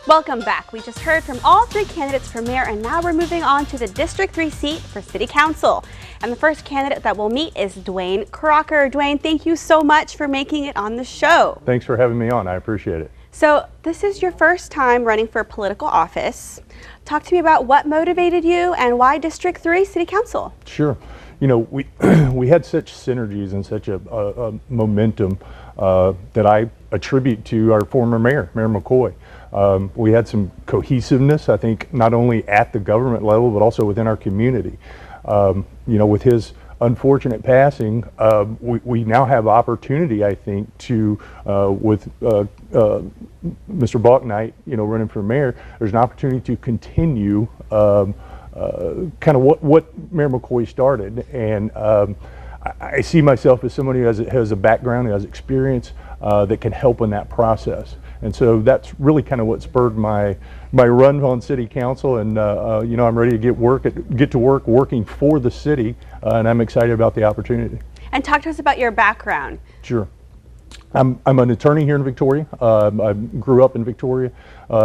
Welcome back. We just heard from all three candidates for mayor, and now we're moving on to the District 3 seat for City Council. And the first candidate that we'll meet is Duane Crocker. Duane, thank you so much for making it on the show. Thanks for having me on. I appreciate it. So this is your first time running for political office. Talk to me about what motivated you and why District 3 City Council. Sure. You know, we had such synergies and such a momentum that I attribute to our former mayor, Mayor McCoy. We had some cohesiveness, I think, not only at the government level, but also within our community. You know, with his unfortunate passing, we now have opportunity, I think, to, with Mr. Balknight, you know, running for mayor, there's an opportunity to continue kind of what Mayor McCoy started. And I see myself as somebody who has a background, who has experience that can help in that process. And so that's really kind of what spurred my run on City Council. And you know, I'm ready to get to work working for the city, and I'm excited about the opportunity. And talk to us about your background. Sure. I'm an attorney here in Victoria. I grew up in Victoria,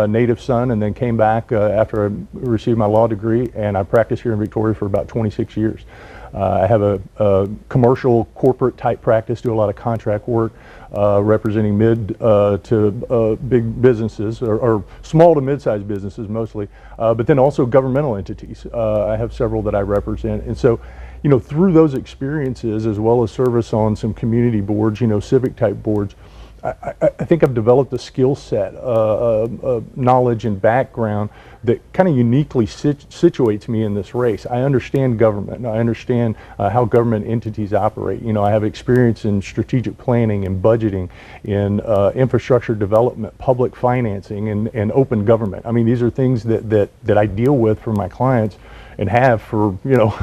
native son, and then came back after I received my law degree, and I practiced here in Victoria for about 26 years. I have a commercial corporate type practice, do a lot of contract work, representing mid to big businesses, or small to mid-sized businesses mostly, but then also governmental entities. I have several that I represent. And so, you know, through those experiences, as well as service on some community boards, you know, civic type boards, I think I've developed a skill set, knowledge and background that kind of uniquely situates me in this race. I understand government. I understand how government entities operate. You know, I have experience in strategic planning and budgeting, in infrastructure development, public financing, and open government. I mean, these are things that I deal with for my clients and have for, you know,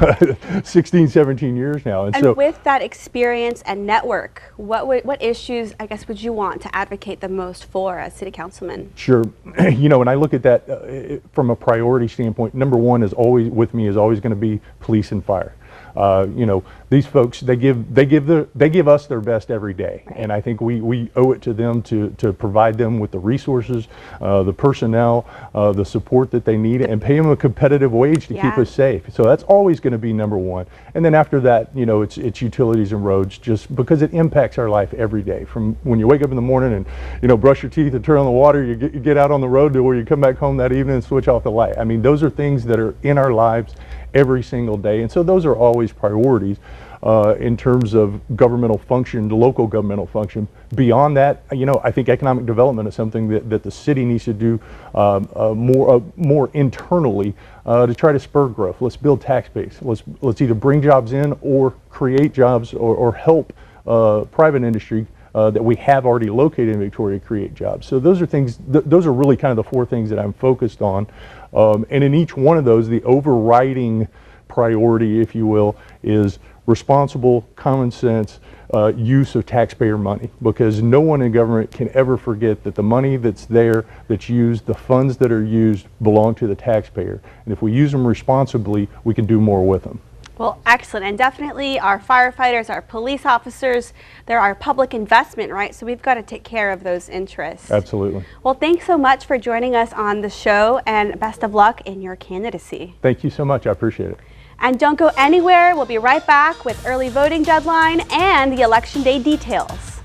16, 17 years now. And so with that experience and network, what issues, I guess, would you want to advocate the most for as city councilman? Sure. You know, when I look at that from a priority standpoint, number one is always with me is always going to be police and fire. You know, these folks, they give us their best every day. Right. And I think we owe it to them to provide them with the resources, the personnel, the support that they need, and pay them a competitive wage to keep us safe. So that's always going to be number one. And then after that, you know, it's utilities and roads, just because it impacts our life every day. From when you wake up in the morning and, you know, brush your teeth and turn on the water, you get out on the road to where you come back home that evening and switch off the light. I mean, those are things that are in our lives every single day. And so those are always priorities in terms of governmental function, the local governmental function. Beyond that, you know, I think economic development is something that the city needs to do more internally to try to spur growth. Let's build tax base. Let's either bring jobs in or create jobs or help private industry that we have already located in Victoria create jobs. So those are things, those are really kind of the four things that I'm focused on. And in each one of those, the overriding priority, if you will, is responsible, common sense use of taxpayer money, because no one in government can ever forget that the money that's there, that's used, the funds that are used belong to the taxpayer. And if we use them responsibly, we can do more with them. Well, excellent. And definitely our firefighters, our police officers, they're our public investment, right? So we've got to take care of those interests. Absolutely. Well, thanks so much for joining us on the show, and best of luck in your candidacy. Thank you so much. I appreciate it. And don't go anywhere. We'll be right back with early voting deadline and the election day details.